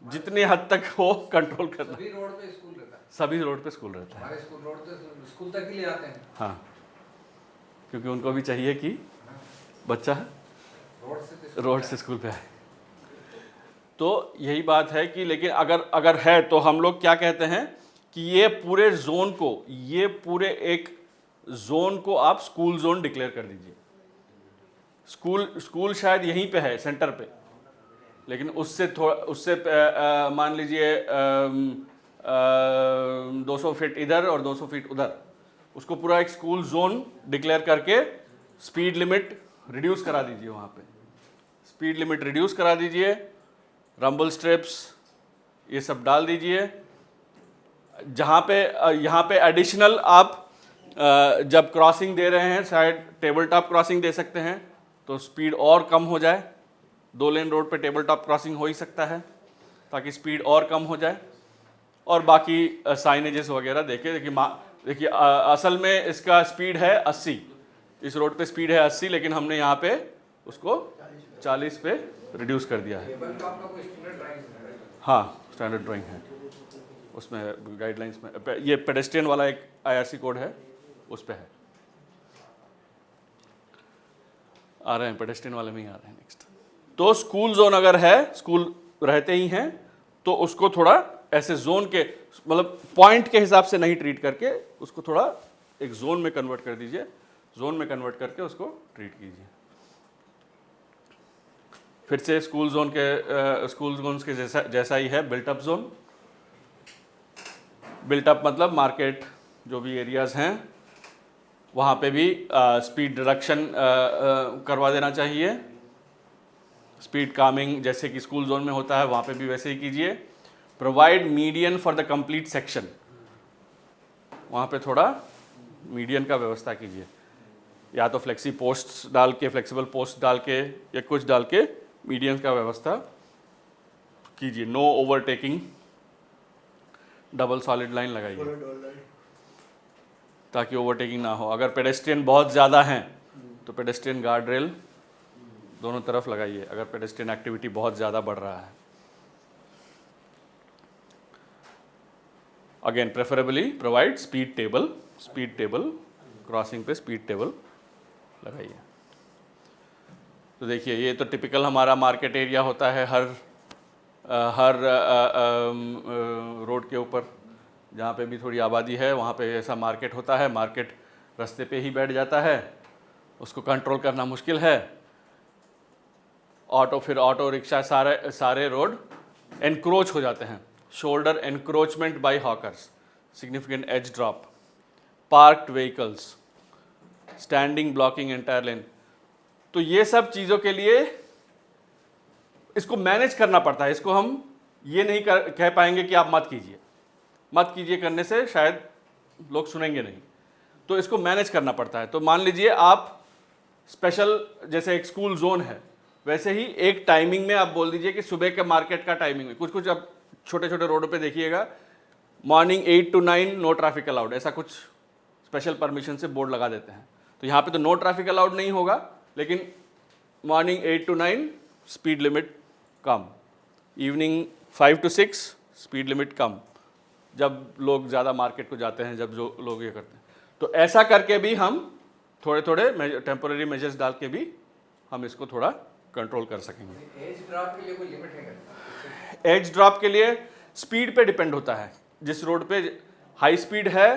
जितने हद तक हो कंट्रोल करना। सभी रोड पे स्कूल रहता है, सभी रोड पे स्कूल रहता है, हमारे स्कूल रोड पे स्कूल तक ही ले आते हैं। हाँ, क्योंकि उनको भी चाहिए कि बच्चा रोड से स्कूल पे आए। तो यही बात है कि लेकिन अगर है तो हम लोग क्या कहते हैं कि ये पूरे एक जोन को आप स्कूल जोन डिक्लेयर कर दीजिए। स्कूल शायद यहीं पे है सेंटर पे, लेकिन उससे मान लीजिए 200 फीट इधर और 200 फीट उधर, उसको पूरा एक स्कूल जोन डिक्लेयर करके स्पीड लिमिट रिड्यूस करा दीजिए, वहाँ पे स्पीड लिमिट रिड्यूस करा दीजिए, रंबल स्ट्रिप्स ये सब डाल दीजिए। यहाँ पे एडिशनल आप जब क्रॉसिंग दे रहे हैं शायद टेबल टॉप क्रॉसिंग दे सकते हैं, तो स्पीड और कम हो जाए। 2 लेन रोड पे टेबल टॉप क्रॉसिंग हो ही सकता है। ताकि स्पीड और कम हो जाए। और बाकी साइनेजेस वगैरह देखिए असल में इसका स्पीड है 80, इस रोड पे स्पीड है 80, लेकिन हमने यहाँ पे उसको 40 पे रिड्यूस कर दिया है। टेबल का आपका कोई स्टैंडर्ड ड्राइंग है? हाँ, स्टैंडर्ड ड्राइंग है, उसमें गाइडलाइंस में ये पेडेस्ट्रियन वाला एक IRC कोड है, उस पे है। आ रहे हैं पेडेस्ट्रियन वाले में ही आ रहे हैं नेक्स्ट। तो स्कूल जोन अगर है, स्कूल रहते ही हैं, तो उसको थोड़ा ऐसे जोन के मतलब पॉइंट के हिसाब से नहीं ट्रीट करके उसको थोड़ा एक जोन में कन्वर्ट कर दीजिए, जोन में कन्वर्ट करके उसको ट्रीट कीजिए। फिर से स्कूल जोन के जैसा ही है built up zone. Built up मतलब मार्केट जो भी एरियाज हैं वहाँ पे भी स्पीड रिडक्शन करवा देना चाहिए। स्पीड कामिंग जैसे कि स्कूल जोन में होता है वहाँ पे भी वैसे ही कीजिए। Provide median for the complete section, वहाँ पे थोड़ा मीडियन का व्यवस्था कीजिए, या तो फ्लेक्सी पोस्ट डाल के, फ्लेक्सिबल पोस्ट डाल के, या कुछ डाल के मीडियन का व्यवस्था कीजिए। No overtaking, double solid line लगाइए ताकि ओवरटेकिंग ना हो। अगर पेडेस्ट्रियन बहुत ज़्यादा हैं तो पेडेस्ट्रियन गार्ड रेल दोनों तरफ लगाइए, अगर पेडेस्ट्रियन एक्टिविटी बहुत ज़्यादा बढ़ रहा है। Again preferably provide speed table, crossing पे स्पीड टेबल लगाइए। तो देखिए ये तो टिपिकल हमारा मार्केट एरिया होता है, हर रोड के ऊपर जहाँ पे भी थोड़ी आबादी है वहाँ पे ऐसा मार्केट होता है। मार्केट रास्ते पे ही बैठ जाता है, उसको कंट्रोल करना मुश्किल है। ऑटो रिक्शा सारे रोड एनक्रोच हो जाते हैं। Shoulder encroachment by hawkers, significant edge drop, parked vehicles, standing blocking entire lane. तो ये सब चीज़ों के लिए इसको मैनेज करना पड़ता है। इसको हम ये नहीं कह पाएंगे कि आप मत कीजिए करने से शायद लोग सुनेंगे नहीं, तो इसको मैनेज करना पड़ता है। तो मान लीजिए आप स्पेशल जैसे एक स्कूल जोन है, वैसे ही एक टाइमिंग में आप बोल दीजिए कि सुबह के मार्केट का टाइमिंग में कुछ अब छोटे छोटे रोडों पे देखिएगा morning 8 to 9 no traffic allowed, ऐसा कुछ स्पेशल परमिशन से बोर्ड लगा देते हैं। तो यहाँ पे तो नो ट्रैफिक अलाउड नहीं होगा, लेकिन मॉर्निंग 8 to 9 स्पीड लिमिट कम, इवनिंग 5 to 6 स्पीड लिमिट कम, जब लोग ज़्यादा मार्केट को जाते हैं, जब जो लोग ये करते हैं। तो ऐसा करके भी हम थोड़े थोड़े टेम्पोररी मेजर्स डाल के भी हम इसको थोड़ा कंट्रोल कर सकेंगे। एज ड्रॉप के लिए कोई लिमिट है क्या? एज ड्रॉप के लिए स्पीड पे डिपेंड होता है। जिस रोड पे हाई स्पीड है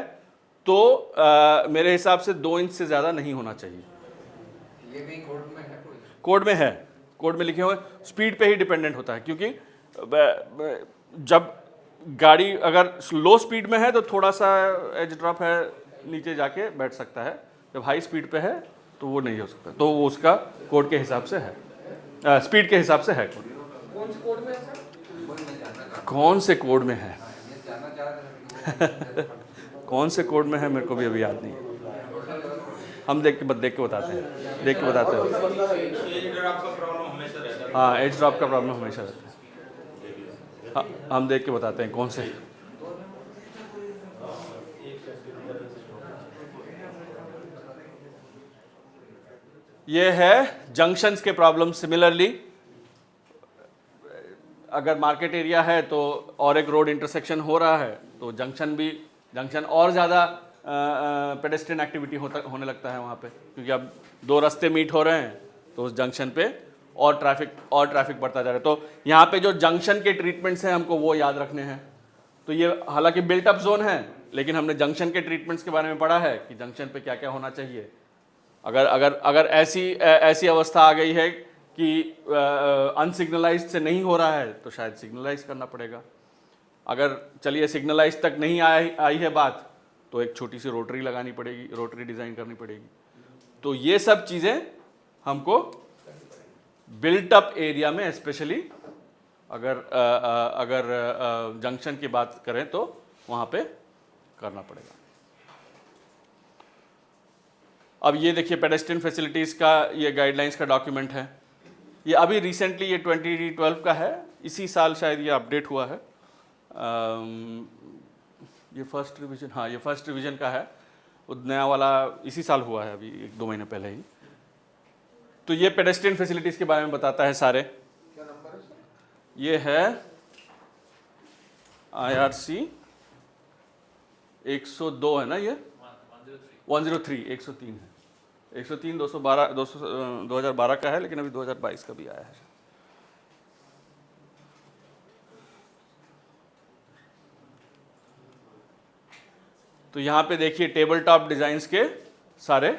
तो मेरे हिसाब से 2 इंच से ज़्यादा नहीं होना चाहिए। ये भी कोड में है कोई? कोड में लिखे हुए स्पीड पे ही डिपेंडेंट होता है, क्योंकि जब गाड़ी अगर लो स्पीड में है तो थोड़ा सा एज ड्रॉप है, नीचे जाके बैठ सकता है। जब हाई स्पीड पे है तो वो नहीं हो सकता, तो वो उसका कोड के हिसाब से है, स्पीड के हिसाब से है। कौन से कोड में है सर? कौन से कोड में है ये जानना चाह रहे थे। कौन से कोड में है मेरे को भी अभी याद नहीं है। हम देख के बताते हैं, हाँ एज ड्रॉप का प्रॉब्लम हमेशा रहता है। हाँ, हम देख के बताते हैं कौन से। ये है जंक्शंस के प्रॉब्लम। सिमिलरली अगर मार्केट एरिया है तो और एक रोड इंटरसेक्शन हो रहा है तो जंक्शन और ज़्यादा पेडेस्ट्रियन एक्टिविटी होने लगता है वहाँ पे, क्योंकि अब 2 रास्ते मीट हो रहे हैं तो उस जंक्शन पे और ट्रैफिक बढ़ता जा रहा है। तो यहाँ पे जो जंक्शन के ट्रीटमेंट्स हैं हमको वो याद रखने हैं। तो ये हालांकि बिल्ट अप जोन है, लेकिन हमने जंक्शन के ट्रीटमेंट्स के बारे में पढ़ा है कि जंक्शन पे क्या क्या होना चाहिए। अगर ऐसी अवस्था आ गई है कि अनसिग्नलाइज्ड से नहीं हो रहा है तो शायद सिग्नलाइज करना पड़ेगा। अगर चलिए सिग्नलाइज तक नहीं आई है बात, तो एक छोटी सी रोटरी लगानी पड़ेगी, रोटरी डिज़ाइन करनी पड़ेगी। तो ये सब चीज़ें हमको बिल्ट अप एरिया में स्पेशली अगर जंक्शन की बात करें तो वहाँ पे करना पड़ेगा। अब ये देखिए पेडेस्ट्रियन फैसिलिटीज़ का ये गाइडलाइंस का डॉक्यूमेंट है। ये अभी रिसेंटली ये 2012 का है। इसी साल शायद ये अपडेट हुआ है। ये फर्स्ट रिवीजन, हाँ ये फर्स्ट रिवीजन का है। वो नया वाला इसी साल हुआ है, अभी 1-2 महीने पहले ही। तो ये पेडेस्ट्रियन फैसिलिटीज़ के बारे में बताता है सारे। क्या नंबर है सर? ये है IRC 102 है ना, ये 103 103 है। 103 2012 का है, लेकिन अभी 2022 का भी आया है। तो यहाँ पे देखिए टेबल टॉप डिज़ाइंस के सारे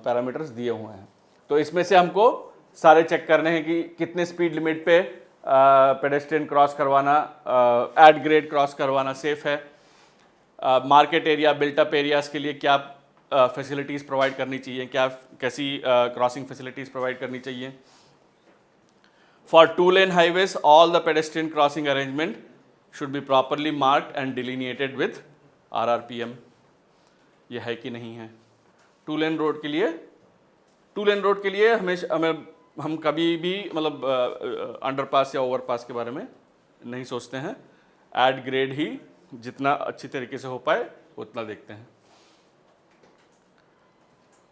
पैरामीटर्स दिए हुए हैं। तो इसमें से हमको सारे चेक करने हैं कि कितने स्पीड लिमिट पे पेडेस्ट्रियन क्रॉस करवाना, एड ग्रेड क्रॉस करवाना सेफ है, मार्केट एरिया, बिल्टअप एरियाज के लिए क्या फैसिलिटीज़ प्रोवाइड करनी चाहिए, क्या कैसी क्रॉसिंग फैसिलिटीज़ प्रोवाइड करनी चाहिए। For 2 lane highways all the pedestrian crossing arrangement should be properly marked and delineated with RRPM। ये है कि नहीं है। 2 लेन रोड के लिए हम कभी भी मतलब अंडरपास या ओवरपास के बारे में नहीं सोचते हैं। एड ग्रेड ही जितना अच्छी तरीके से हो पाए उतना देखते हैं।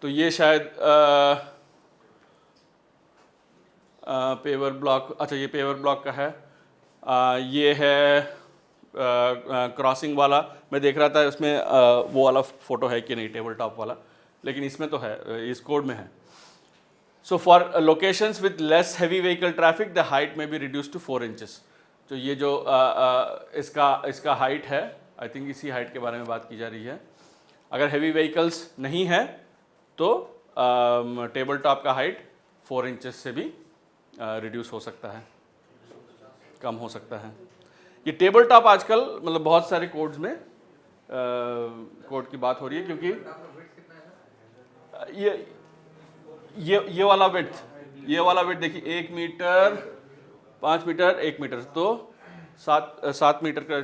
तो ये शायद पेवर ब्लॉक, अच्छा ये पेवर ब्लॉक का है। ये है क्रॉसिंग वाला। मैं देख रहा था उसमें वो वाला फ़ोटो है कि नहीं, टेबल टॉप वाला, लेकिन इसमें तो है, इस कोड में है। So for locations with less heavy vehicle traffic the height में बी रिड्यूस टू 4 इंचेस। तो ये जो इसका हाइट है, आई थिंक इसी हाइट के बारे में बात की जा रही है। अगर हैवी व्हीकल्स नहीं है तो टेबल टॉप का हाइट 4 इंचेस से भी रिड्यूस हो सकता है, कम हो सकता है। ये टेबल टॉप आजकल मतलब बहुत सारे कोड्स में कोड की बात हो रही है, क्योंकि ये वाला विड्थ देखिए 1 मीटर 5 मीटर 1 मीटर, तो 7 मीटर का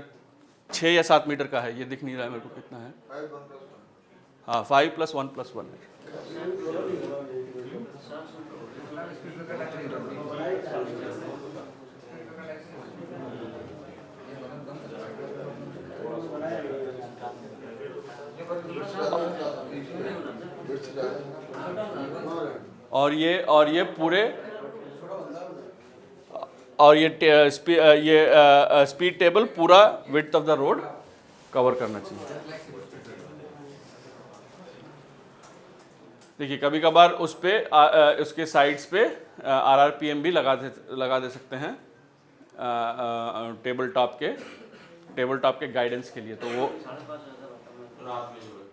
6 या 7 मीटर का है। ये दिख नहीं रहा है मेरे को कितना है। हाँ 5+1+1 है। और ये पूरे और ये स्पीड टेबल पूरा width of the road cover करना चाहिए। देखिए कभी कभार उस पे उसके साइड्स पे RRPM भी लगा दे सकते हैं टेबल टॉप के गाइडेंस के लिए। तो वो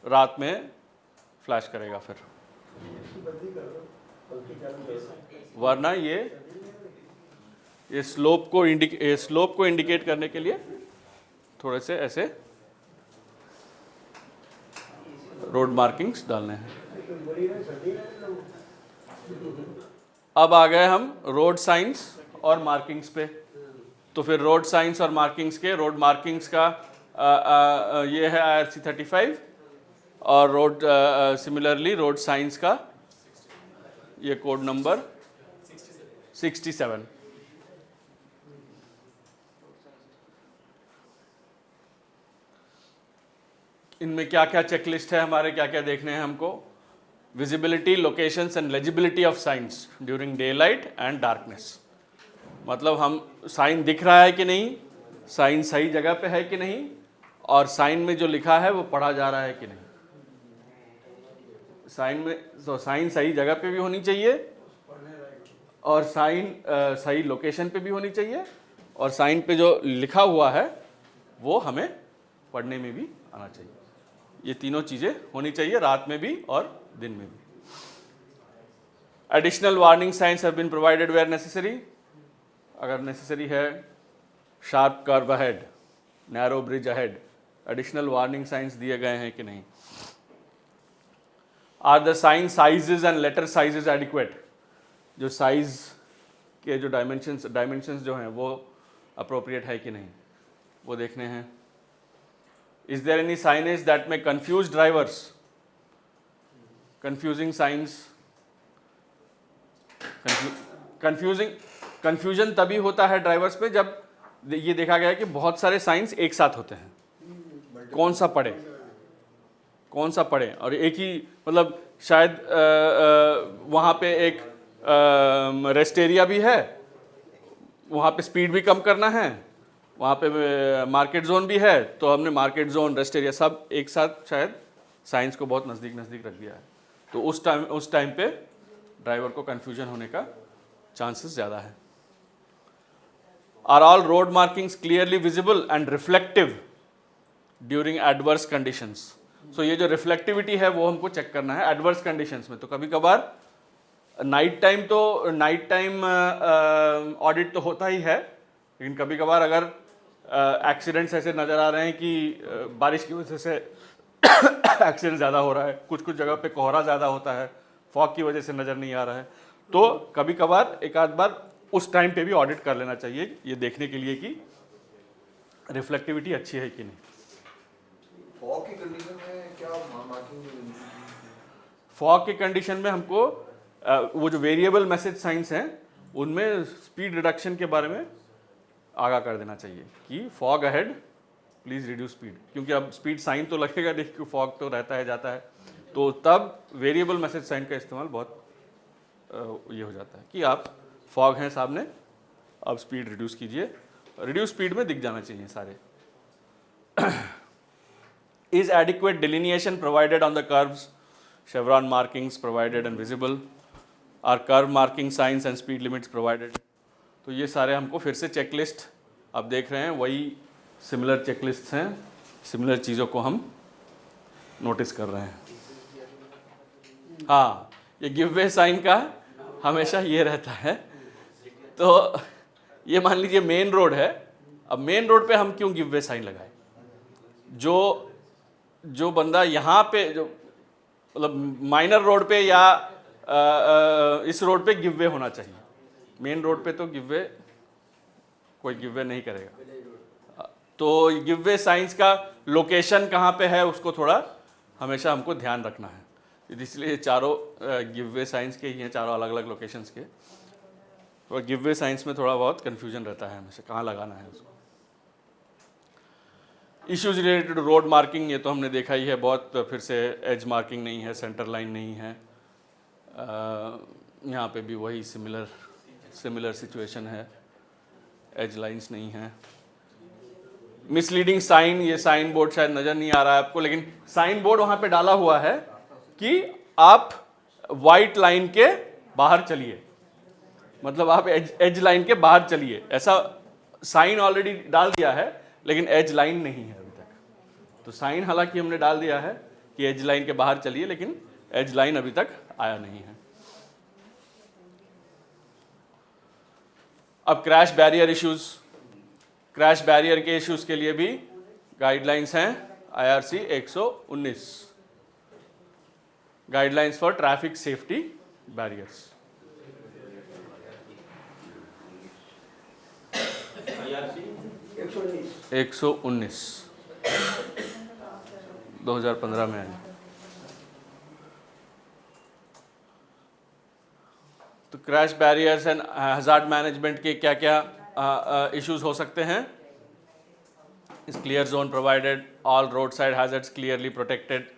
रात में फ्लैश करेगा फिर, वरना ये स्लोप को इंडिकेट करने के लिए थोड़े से ऐसे रोड मार्किंग्स डालने हैं। अब आ गए हम रोड साइंस और मार्किंग्स पे। तो फिर रोड साइंस और मार्किंग्स का ये है IRC 35 और सिमिलरली रोड साइंस का ये कोड नंबर 67। इनमें क्या क्या चेकलिस्ट है हमारे, क्या क्या देखने हैं हमको। Visibility, locations and legibility of signs during daylight and darkness. मतलब हम साइन दिख रहा है कि नहीं, साइन सही जगह पे है कि नहीं, और साइन में जो लिखा है वो पढ़ा जा रहा है कि नहीं। साइन सही जगह पे भी होनी चाहिए, और साइन सही लोकेशन पे भी होनी चाहिए, और साइन पे जो लिखा हुआ है वो हमें पढ़ने में भी आना चाहिए। ये तीनों चीज़ें होनी चाहिए, रात में भी और दिन में भी। Additional warning signs have been provided where necessary. अगर नेसेसरी है, sharp curve ahead, narrow bridge ahead, additional warning signs दिए गए हैं कि नहीं। Are the sign sizes and letter sizes adequate. जो साइज के जो डायमेंशंस जो हैं वो अप्रोप्रिएट है कि नहीं, वो देखने हैं। Is there any signage that may confuse drivers. Confusing signs, confusion तभी होता है ड्राइवर्स पे जब ये देखा गया है कि बहुत सारे साइंस एक साथ होते हैं, कौन सा पढ़े कौन सा पढ़े, और एक ही मतलब शायद वहाँ पे एक रेस्ट एरिया भी है, वहाँ पे स्पीड भी कम करना है, वहाँ पे मार्केट जोन भी है, तो हमने मार्केट जोन रेस्ट एरिया सब एक साथ शायद साइंस को बहुत नज़दीक नज़दीक रख दिया है। तो उस टाइम पे ड्राइवर को कन्फ्यूजन होने का चांसेस ज़्यादा है। Are all road markings clearly visible and reflective during adverse conditions. So ये जो रिफ्लेक्टिविटी है वो हमको चेक करना है एडवर्स कंडीशंस में। तो कभी कभार नाइट टाइम ऑडिट तो होता ही है, लेकिन कभी कभार अगर एक्सीडेंट्स ऐसे नज़र आ रहे हैं कि बारिश की वजह से एक्सीडेंट ज़्यादा हो रहा है, कुछ कुछ जगह पे कोहरा ज़्यादा होता है, फॉग की वजह से नज़र नहीं आ रहा है, तो कभी कभार एक आध बार उस टाइम पे भी ऑडिट कर लेना चाहिए, ये देखने के लिए कि रिफ्लेक्टिविटी अच्छी है कि नहीं। फॉग की कंडीशन में क्या मार्किंग? फॉग की कंडीशन में हमको वो जो वेरिएबल मैसेज साइंस हैं उनमें स्पीड रिडक्शन के बारे में आगाह कर देना चाहिए कि fog ahead please reduce speed, क्योंकि अब स्पीड साइन तो लगेगा नहीं क्योंकि फॉग तो रहता है जाता है, तो तब वेरिएबल मैसेज साइन का इस्तेमाल बहुत ये हो जाता है कि आप फॉग हैं सामने, अब स्पीड रिड्यूस कीजिए, रिड्यूस स्पीड में दिख जाना चाहिए सारे। Is adequate delineation provided on the curves, chevron markings provided and visible, are curve marking signs and speed limits provided? तो ये सारे हमको फिर से चेकलिस्ट आप देख रहे हैं, वही सिमिलर चेकलिस्ट हैं, सिमिलर चीज़ों को हम नोटिस कर रहे हैं। हाँ, ये गिव वे साइन का हमेशा ये रहता है। तो ये मान लीजिए मेन रोड है, अब मेन रोड पे हम क्यों गिव वे साइन लगाए? जो बंदा यहाँ पे जो मतलब माइनर रोड पे या इस रोड पे गिव वे होना चाहिए, मेन रोड पे तो गिव वे कोई गिव वे नहीं करेगा। तो गिव वे साइंस का लोकेशन कहाँ पे है उसको थोड़ा हमेशा हमको ध्यान रखना है, इसलिए चारों गिव वे साइंस के ही हैं, चारों अलग अलग लोकेशंस के। और गिव वे साइंस में थोड़ा बहुत कन्फ्यूजन रहता है हमेशा कहाँ लगाना है उसको। Issues related to road marking, ये तो हमने देखा ही है बहुत, फिर से एज मार्किंग नहीं है, सेंटर लाइन नहीं है, यहाँ पे भी वही सिमिलर सिचुएशन है, एज लाइंस नहीं है। मिसलीडिंग साइन, ये साइन बोर्ड शायद नज़र नहीं आ रहा है आपको, लेकिन साइन बोर्ड वहाँ पे डाला हुआ है कि आप वाइट लाइन के बाहर चलिए, मतलब आप एज लाइन के बाहर चलिए, ऐसा साइन ऑलरेडी डाल दिया है लेकिन एज लाइन नहीं है अभी तक। तो साइन हालांकि हमने डाल दिया है कि एज लाइन के बाहर चलिए, लेकिन एज लाइन अभी तक आया नहीं है। अब crash barrier issues, crash barrier के इश्यूज के लिए भी गाइडलाइंस हैं IRC 119, guidelines for traffic safety barriers. IRC 119 2015 में आई। तो crash barriers and hazard management के क्या क्या इश्यूज हो सकते हैं? Is clear zone provided, all road side hazards clearly protected,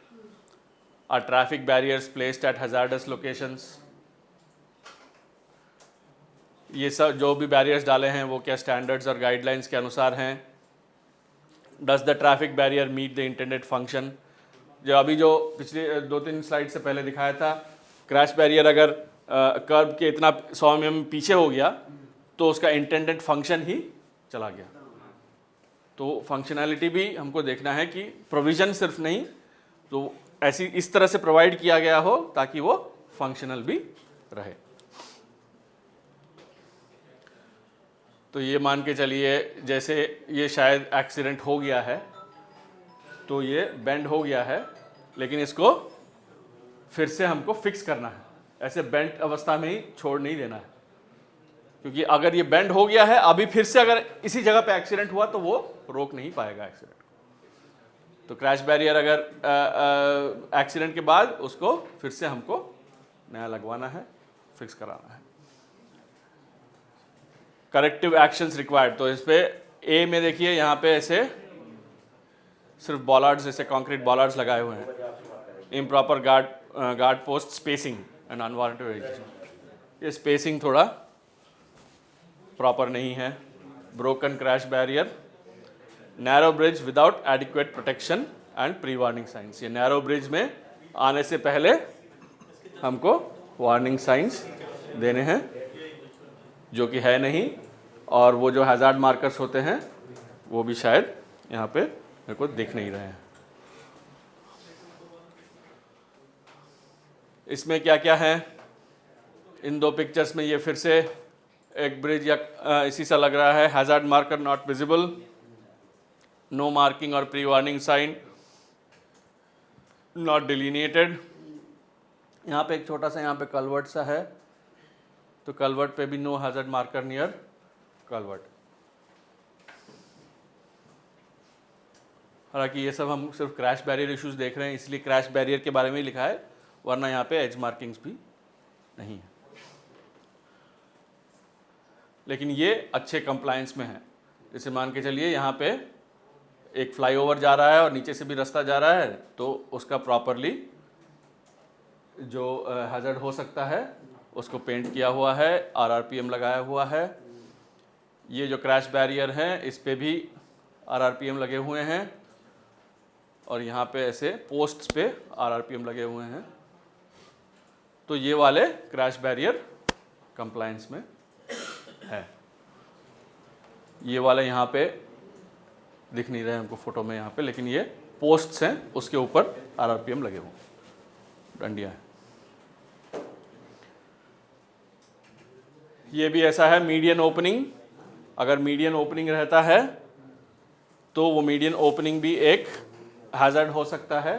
are traffic barriers placed at hazardous locations. ये सब जो भी बैरियर्स डाले हैं वो क्या स्टैंडर्ड्स और गाइडलाइंस के अनुसार हैं? Does the traffic barrier meet the intended function? जो पिछले 2-3 स्लाइड से पहले दिखाया था, क्रैश बैरियर अगर कर्व के इतना 100 mm पीछे हो गया तो उसका इंटेंडेड फंक्शन ही चला गया। तो फंक्शनैलिटी भी हमको देखना है कि प्रोविज़न सिर्फ नहीं, तो ऐसी इस तरह से प्रोवाइड किया गया हो ताकि वो फंक्शनल भी रहे। तो ये मान के चलिए जैसे ये शायद एक्सीडेंट हो गया है, तो ये बेंड हो गया है, लेकिन इसको फिर से हमको फिक्स करना है, ऐसे बेंड अवस्था में ही छोड़ नहीं देना है, क्योंकि अगर ये बेंड हो गया है अभी फिर से अगर इसी जगह पे एक्सीडेंट हुआ तो वो रोक नहीं पाएगा एक्सीडेंट को। तो क्रैश बैरियर अगर एक्सीडेंट के बाद उसको फिर से हमको नया लगवाना है, फिक्स कराना है। करेक्टिव एक्शंस रिक्वायर्ड, तो इस पे ए में देखिए यहाँ पे ऐसे सिर्फ बॉलार्ड्स, जैसे कंक्रीट बॉलार्ड्स लगाए हुए हैं, improper guard post spacing and unwanted vegetation, ये स्पेसिंग थोड़ा प्रॉपर नहीं है, broken crash barrier, narrow bridge without adequate protection and pre warning science. ये नैरो ब्रिज में आने से पहले हमको वार्निंग साइंस देने हैं, जो कि है नहीं, और वो जो हैजार्ड मार्कर्स होते हैं वो भी शायद यहाँ पे मेरे को दिख नहीं रहे हैं। इसमें क्या क्या है इन दो पिक्चर्स में, ये फिर से एक ब्रिज या इसी सा लग रहा है, hazard marker not visible, no marking और pre warning sign, not delineated. यहाँ पे एक छोटा सा यहाँ पे कलवर्ट सा है, तो कलवर्ट पे भी no hazard marker near culvert. हालांकि ये सब हम सिर्फ क्रैश बैरियर इश्यूज देख रहे हैं, इसलिए क्रैश बैरियर के बारे में ही लिखा है, वरना यहाँ पे एज मार्किंग्स भी नहीं है। लेकिन ये अच्छे कंप्लायंस में है। जैसे मान के चलिए यहाँ पे एक फ्लाईओवर जा रहा है और नीचे से भी रास्ता जा रहा है, तो उसका प्रॉपरली जो हैजर्ड हो सकता है उसको पेंट किया हुआ है, RRPM लगाया हुआ है। ये जो क्रैश बैरियर है इस पे भी RRPM लगे हुए हैं, और यहाँ पे ऐसे पोस्ट्स पे RRPM लगे हुए हैं। तो ये वाले क्रैश बैरियर कंप्लायंस में है। ये वाले यहाँ पे दिख नहीं रहे हमको फोटो में यहाँ पे, लेकिन ये पोस्ट्स हैं, उसके ऊपर RRPM लगे हुए हैं, डंडियाँ हैं। ये भी ऐसा है, मीडियन ओपनिंग। अगर मीडियन ओपनिंग रहता है तो वो मीडियन ओपनिंग भी एक हैजर्ड हो सकता है,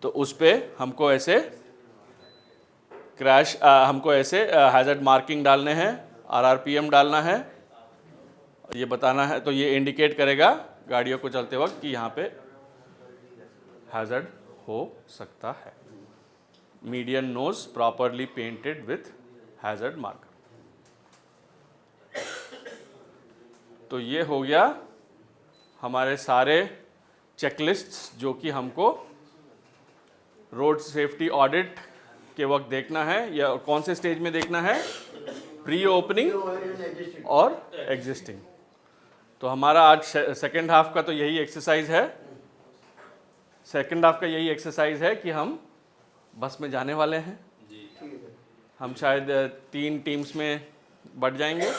तो उस पे हमको ऐसे हमको ऐसे हैजर्ड मार्किंग डालने हैं, RRPM डालना है, ये बताना है, तो ये इंडिकेट करेगा गाड़ियों को चलते वक्त कि यहाँ पे हैजर्ड हो सकता है। Median nose properly painted with hazard marker. तो ये हो गया हमारे सारे चेकलिस्ट्स जो कि हमको रोड सेफ्टी ऑडिट के वक्त देखना है, या कौन से स्टेज में देखना है, प्री ओपनिंग और एग्जिस्टिंग। तो हमारा आज सेकेंड हाफ का तो यही एक्सरसाइज है। सेकेंड हाफ का यही एक्सरसाइज है कि हम बस में जाने वाले हैं। हम शायद 3 टीम्स में बढ़ जाएंगे,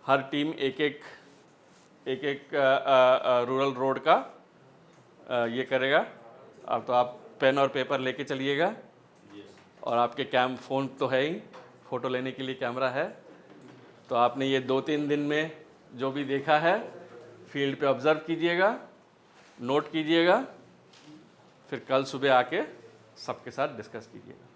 हर टीम एक एक रूरल रोड का ये करेगा। अब तो आप पेन और पेपर लेके चलिएगा, और आपके फ़ोन तो है ही, फ़ोटो लेने के लिए कैमरा है। तो आपने ये 2-3 दिन में जो भी देखा है फील्ड पे ऑब्ज़र्व कीजिएगा, नोट कीजिएगा, फिर कल सुबह आके सबके साथ डिस्कस कीजिएगा।